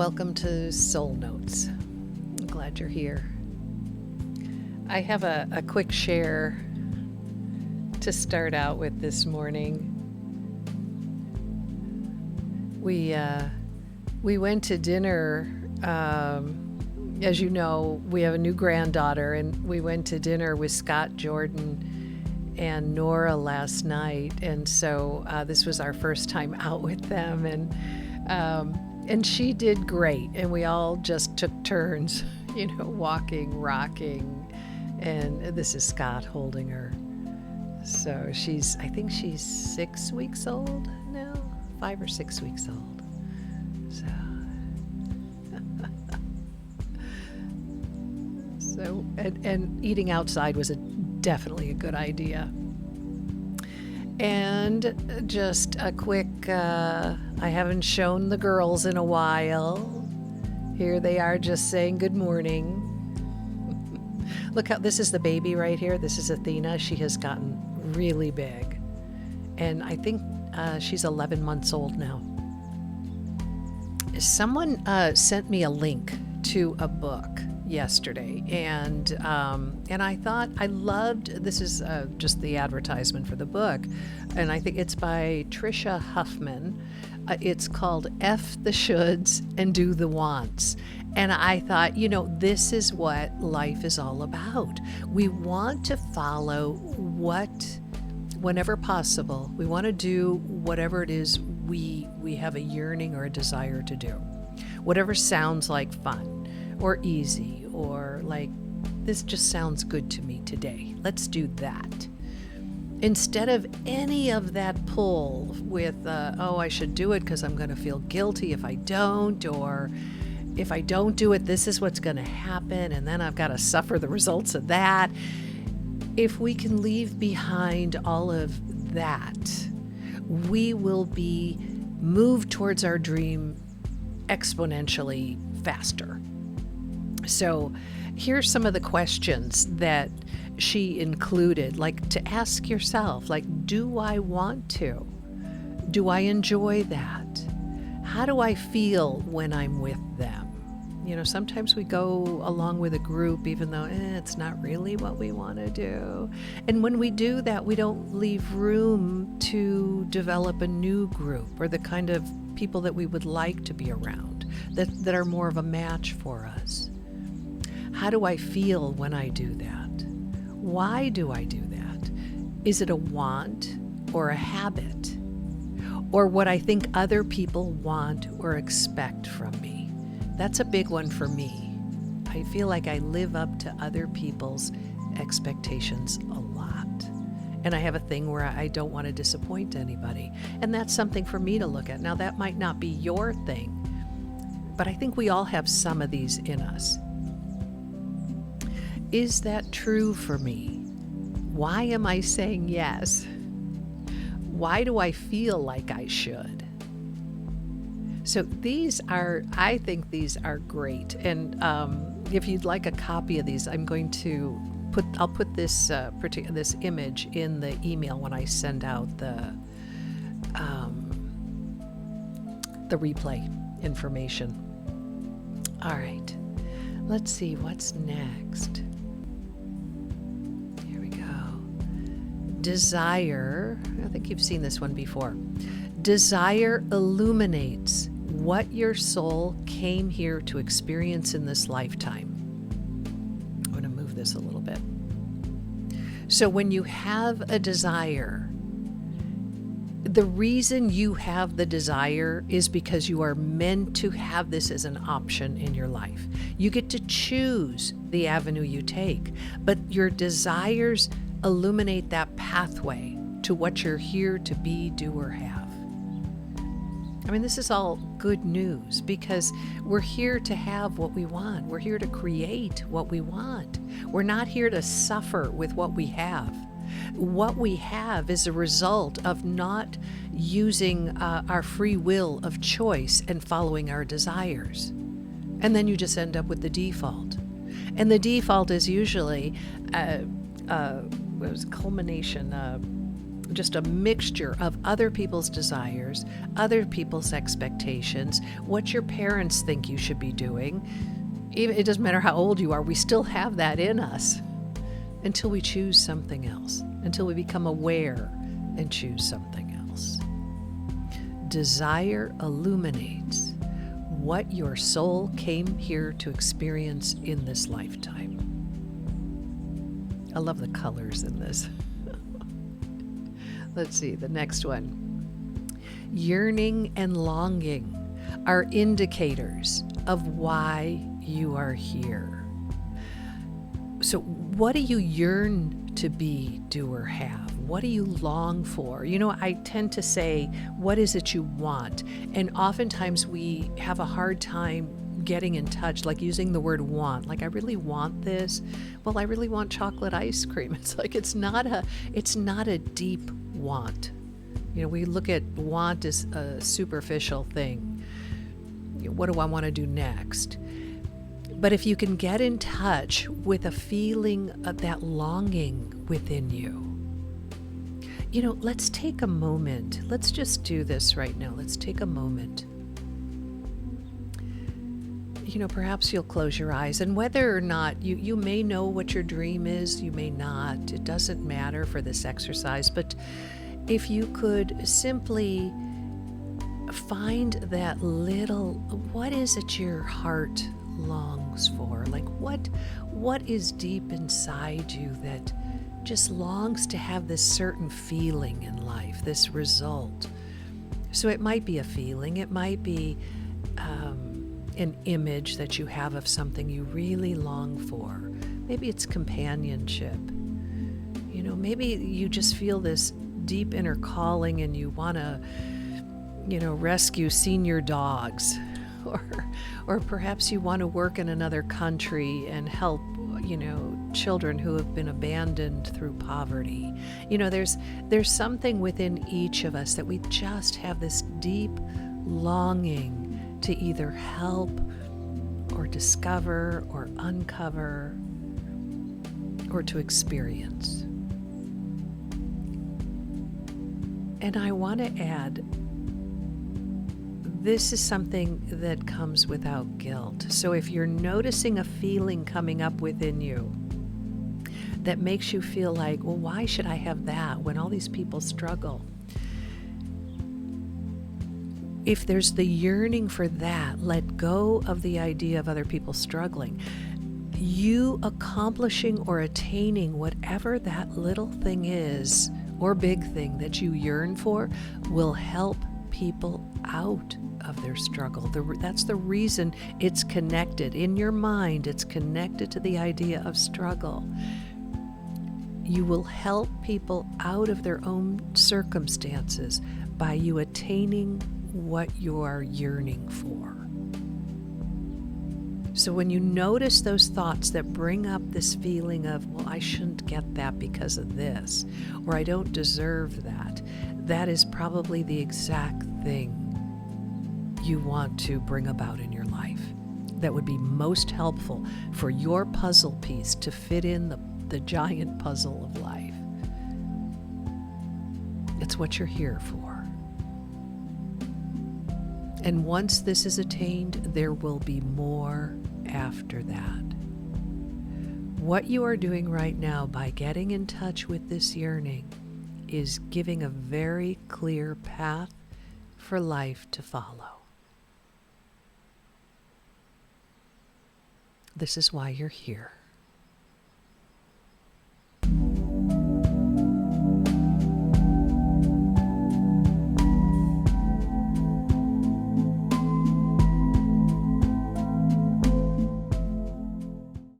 Welcome to Soul Notes. I'm glad you're here. I have a quick share to start out with this morning. We went to dinner. As you know, we have a new granddaughter, and we went to dinner with Scott, Jordan, and Nora last night. And so this was our first time out with them, and she did great. And we all just took turns, walking, rocking. And this is Scott holding her. So I think she's 6 weeks old now, 5 or 6 weeks old. So, and eating outside was definitely a good idea. And just a quick, I haven't shown the girls in a while. Here they are just saying good morning. Look how, this is the baby right here. This is Athena. She has gotten really big. And I think she's 11 months old now. Someone sent me a link to a book yesterday, and I thought I loved, this is just the advertisement for the book, and I think it's by Tricia Huffman. It's called F the Shoulds and Do the Wants. And I thought, this is what life is all about. We want to follow whenever possible, we want to do whatever it is we have a yearning or a desire to do. Whatever sounds like fun or easy, or like, this just sounds good to me today. Let's do that. Instead of any of that pull with, I should do it because I'm going to feel guilty if I don't, or if I don't do it, this is what's going to happen, and then I've got to suffer the results of that. If we can leave behind all of that, we will be moved towards our dream exponentially faster. So here's some of the questions that she included, like to ask yourself, like, do I want to? Do I enjoy that? How do I feel when I'm with them? Sometimes we go along with a group even though it's not really what we want to do. And when we do that, we don't leave room to develop a new group or the kind of people that we would like to be around, that are more of a match for us. How do I feel when I do that? Why do I do that? Is it a want or a habit? Or what I think other people want or expect from me? That's a big one for me. I feel like I live up to other people's expectations a lot. And I have a thing where I don't want to disappoint anybody. And that's something for me to look at. Now, that might not be your thing, but I think we all have some of these in us. Is that true for me? Why am I saying yes? Why do I feel like I should? So I think these are great. And if you'd like a copy of these, I'll put this this image in the email when I send out the replay information. All right, let's see what's next. Desire, I think you've seen this one before. Desire illuminates what your soul came here to experience in this lifetime. I'm going to move this a little bit. So when you have a desire, the reason you have the desire is because you are meant to have this as an option in your life. You get to choose the avenue you take, but your desires illuminate that pathway to what you're here to be, do, or have. I mean, this is all good news because we're here to have what we want. We're here to create what we want. We're not here to suffer with what we have. What we have is a result of not using our free will of choice and following our desires. And then you just end up with the default. And the default is usually culmination, just a mixture of other people's desires, other people's expectations, what your parents think you should be doing. Even, it doesn't matter how old you are, we still have that in us until we choose something else, until we become aware and choose something else. Desire illuminates what your soul came here to experience in this lifetime. I love the colors in this. Let's see, the next one. Yearning and longing are indicators of why you are here. So what do you yearn to be, do, or have? What do you long for? You know, I tend to say, what is it you want? And oftentimes we have a hard time getting in touch, like using the word want. Like, I really want this. Well, I really want chocolate ice cream. It's like, it's not a deep want. You know, we look at want as a superficial thing. What do I want to do next? But if you can get in touch with a feeling of that longing within you, you know, let's take a moment. Let's just do this right now. Let's take a moment. You know, perhaps you'll close your eyes, and whether or not you may know what your dream is, you may not. It doesn't matter for this exercise, but if you could simply find that little, what is it your heart longs for? Like, what is deep inside you that just longs to have this certain feeling in life, this result? So it might be a feeling, it might be an image that you have of something you really long for. Maybe it's companionship. You know, maybe you just feel this deep inner calling and you want to, you know, rescue senior dogs, or perhaps you want to work in another country and help, you know, children who have been abandoned through poverty. You know, there's something within each of us that we just have this deep longing to either help or discover or uncover or to experience. And I want to add, this is something that comes without guilt. So if you're noticing a feeling coming up within you that makes you feel like, well, why should I have that when all these people struggle? If there's the yearning for that, let go of the idea of other people struggling. You accomplishing or attaining whatever that little thing is or big thing that you yearn for will help people out of their struggle. That's the reason it's connected. In your mind, it's connected to the idea of struggle. You will help people out of their own circumstances by you attaining what you are yearning for. So when you notice those thoughts that bring up this feeling of, well, I shouldn't get that because of this, or I don't deserve that, that is probably the exact thing you want to bring about in your life that would be most helpful for your puzzle piece to fit in the giant puzzle of life. It's what you're here for. And once this is attained, there will be more after that. What you are doing right now by getting in touch with this yearning is giving a very clear path for life to follow. This is why you're here.